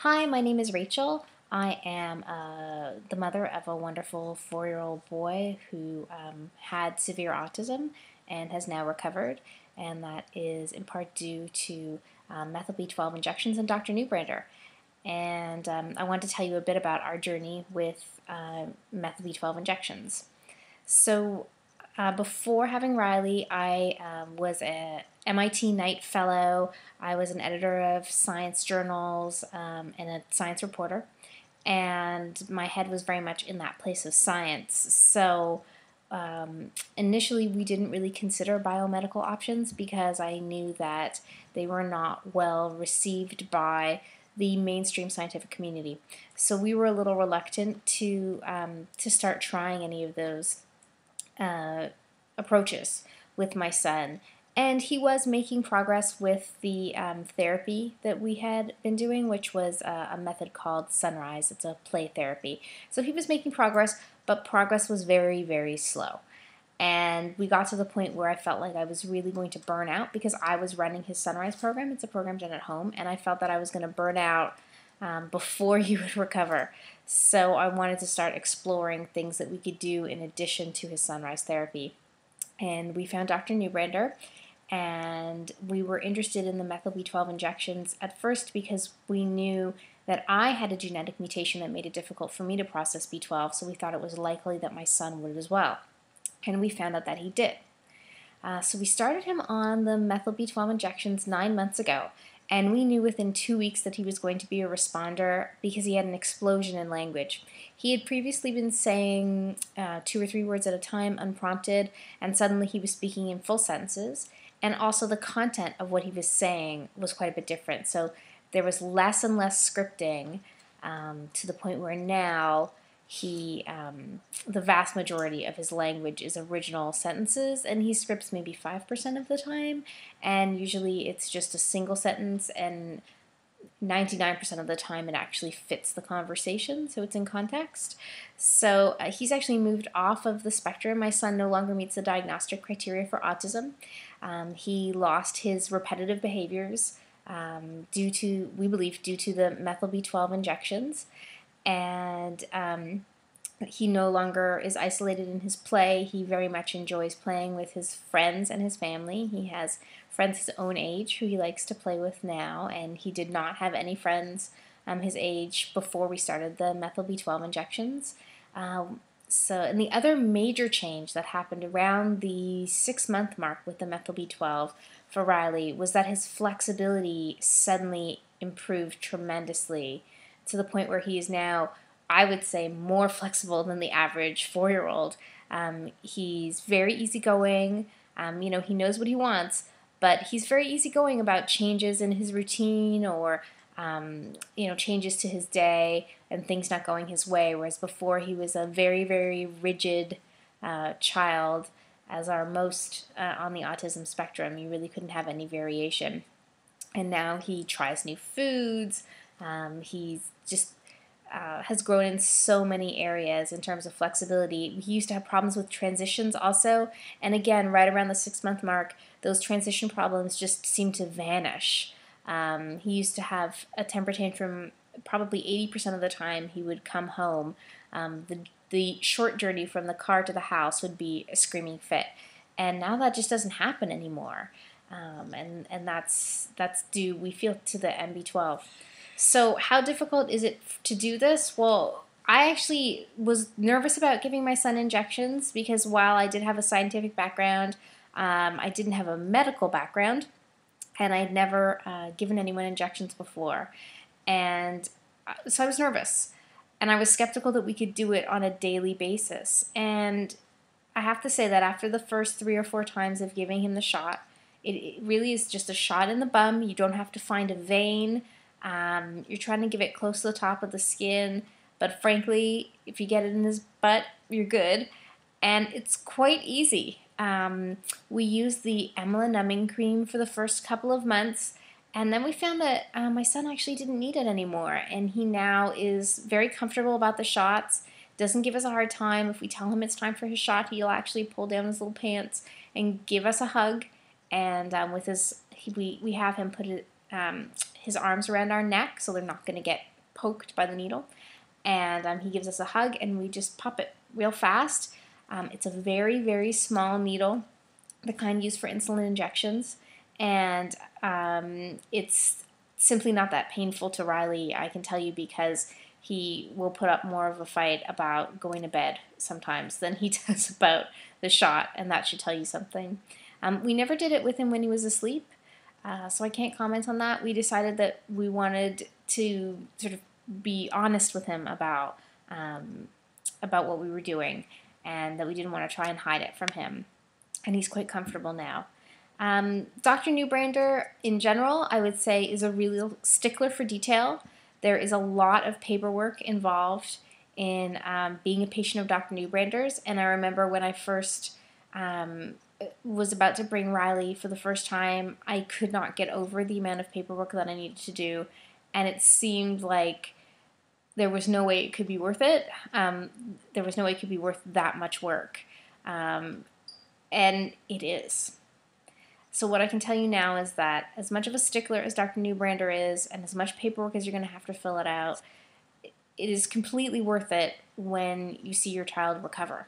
Hi, my name is Rachel. I am the mother of a wonderful 4-year-old boy who had severe autism and has now recovered, and that is in part due to methyl B12 injections and Dr. Neubrander. And I want to tell you a bit about our journey with methyl B12 injections. So before having Riley, I was a MIT Knight Fellow. I was an editor of science journals and a science reporter. And my head was very much in that place of science. So initially, we didn't really consider biomedical options because I knew that they were not well received by the mainstream scientific community. So we were a little reluctant to start trying any of those approaches with my son. And he was making progress with the therapy that we had been doing, which was a method called Sunrise. It's a play therapy. So he was making progress, but progress was very, very slow. And we got to the point where I felt like I was really going to burn out because I was running his Sunrise program. It's a program done at home, and I felt that I was going to burn out before he would recover. So I wanted to start exploring things that we could do in addition to his Sunrise therapy. And we found Dr. Neubrander, and we were interested in the methyl B12 injections at first because we knew that I had a genetic mutation that made it difficult for me to process B12, so we thought it was likely that my son would as well. And we found out that he did. So we started him on the methyl B12 injections 9 months ago, and we knew within 2 weeks that he was going to be a responder because he had an explosion in language. He had previously been saying 2 or 3 words at a time unprompted, and suddenly he was speaking in full sentences, and also the content of what he was saying was quite a bit different. So there was less and less scripting to the point where now the vast majority of his language is original sentences, and he scripts maybe 5% of the time, and usually it's just a single sentence, and 99% of the time it actually fits the conversation, so it's in context. So he's actually moved off of the spectrum. My son no longer meets the diagnostic criteria for autism. He lost his repetitive behaviors we believe, due to the methyl B12 injections. And he no longer is isolated in his play. He very much enjoys playing with his friends and his family. He has friends his own age who he likes to play with now, and he did not have any friends his age before we started the methyl B12 injections. And the other major change that happened around the 6-month mark with the methyl B12 for Riley was that his flexibility suddenly improved tremendously, to the point where he is now, I would say, more flexible than the average 4-year-old. He's very easygoing. He knows what he wants, but he's very easygoing about changes in his routine or changes to his day and things not going his way, whereas before he was a very, very rigid child, as are most on the autism spectrum. You really couldn't have any variation. And now he tries new foods. He's just has grown in so many areas in terms of flexibility. He used to have problems with transitions also, and again, right around the 6-month mark, those transition problems just seemed to vanish. He used to have a temper tantrum probably 80% of the time he would come home. The short journey from the car to the house would be a screaming fit, and now that just doesn't happen anymore. And that's due, we feel, to the MB12. So how difficult is it to do this? Well, I actually was nervous about giving my son injections because while I did have a scientific background, I didn't have a medical background, and I'd never given anyone injections before. And so I was nervous, and I was skeptical that we could do it on a daily basis. And I have to say that after the first 3 or 4 times of giving him the shot, it really is just a shot in the bum. You don't have to find a vein. You're trying to give it close to the top of the skin, but frankly, if you get it in his butt, you're good. And it's quite easy. We used the Emla numbing cream for the first couple of months, and then we found that my son actually didn't need it anymore, and he now is very comfortable about the shots, doesn't give us a hard time. If we tell him it's time for his shot, he'll actually pull down his little pants and give us a hug. And we have him put his arms around our neck so they're not going to get poked by the needle. And he gives us a hug, and we just pop it real fast. It's a very, very small needle, the kind used for insulin injections, and it's simply not that painful to Riley, I can tell you, because he will put up more of a fight about going to bed sometimes than he does about the shot, and that should tell you something. We never did it with him when he was asleep, so I can't comment on that. We decided that we wanted to sort of be honest with him about what we were doing, and that we didn't want to try and hide it from him. And he's quite comfortable now. Dr. Neubrander, in general, I would say is a real stickler for detail. There is a lot of paperwork involved in being a patient of Dr. Neubrander's, and I remember when I first was about to bring Riley for the first time, I could not get over the amount of paperwork that I needed to do, and it seemed like there was no way it could be worth it. There was no way it could be worth that much work. And it is. So what I can tell you now is that as much of a stickler as Dr. Neubrander is, and as much paperwork as you're going to have to fill it out, it is completely worth it when you see your child recover.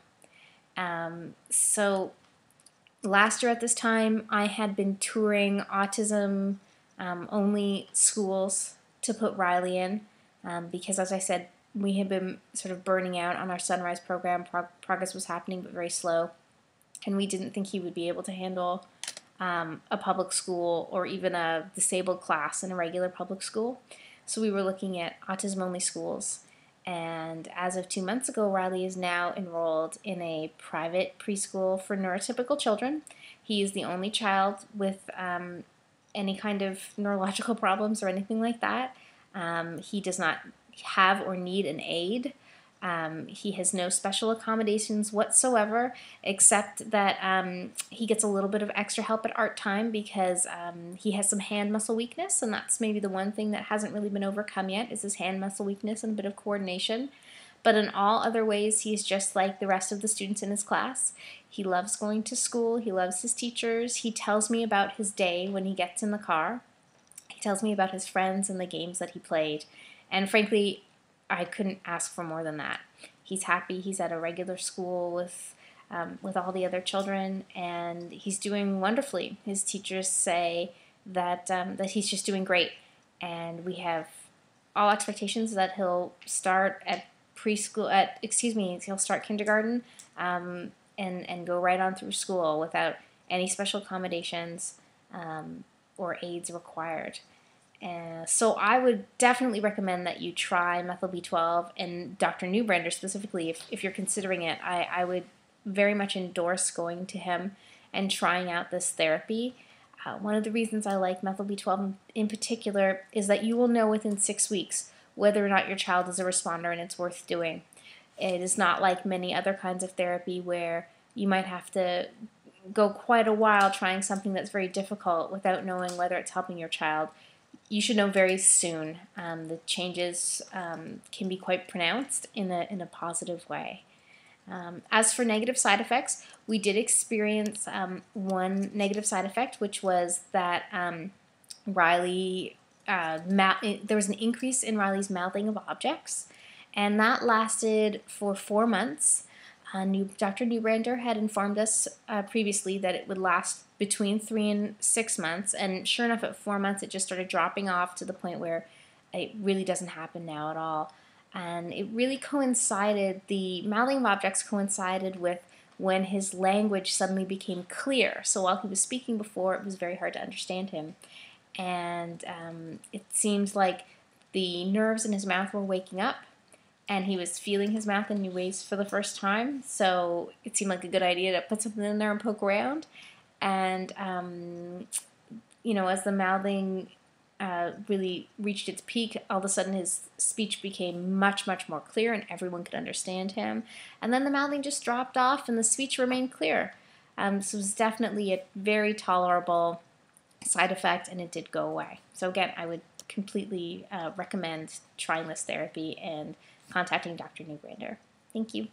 So last year at this time, I had been touring autism only schools to put Riley in, because, as I said, we had been sort of burning out on our Sunrise program. Progress was happening, but very slow, and we didn't think he would be able to handle a public school or even a disabled class in a regular public school. So we were looking at autism-only schools, and as of 2 months ago, Riley is now enrolled in a private preschool for neurotypical children. He is the only child with any kind of neurological problems or anything like that. He does not have or need an aid. He has no special accommodations whatsoever, except that he gets a little bit of extra help at art time because he has some hand muscle weakness, and that's maybe the one thing that hasn't really been overcome yet, is his hand muscle weakness and a bit of coordination. But in all other ways, he's just like the rest of the students in his class. He loves going to school. He loves his teachers. He tells me about his day when he gets in the car. He tells me about his friends and the games that he played. And frankly, I couldn't ask for more than that. He's happy. He's at a regular school with all the other children, and he's doing wonderfully. His teachers say that he's just doing great, and we have all expectations that he'll start at he'll start kindergarten and go right on through school without any special accommodations or aids required. So I would definitely recommend that you try methyl B12, and Dr. Neubrander specifically, if you're considering it. I would very much endorse going to him and trying out this therapy. One of the reasons I like methyl B12 in particular is that you will know within 6 weeks whether or not your child is a responder and it's worth doing. It is not like many other kinds of therapy where you might have to go quite a while trying something that's very difficult without knowing whether it's helping your child. You should know very soon. The changes can be quite pronounced in a positive way. As for negative side effects, we did experience one negative side effect, which was that Riley, there was an increase in Riley's mouthing of objects, and that lasted for 4 months. Dr. Neubrander had informed us previously that it would last between 3 and 6 months, and sure enough, at 4 months, it just started dropping off to the point where it really doesn't happen now at all. And it really coincided, the mouthing of objects coincided with when his language suddenly became clear. So while he was speaking before, it was very hard to understand him. And it seemed like the nerves in his mouth were waking up, and he was feeling his mouth in new ways for the first time. So it seemed like a good idea to put something in there and poke around. And, as the mouthing really reached its peak, all of a sudden his speech became much, much more clear and everyone could understand him. And then the mouthing just dropped off and the speech remained clear. So it was definitely a very tolerable side effect, and it did go away. So again, I would completely recommend trying this therapy and contacting Dr. Neubrander. Thank you.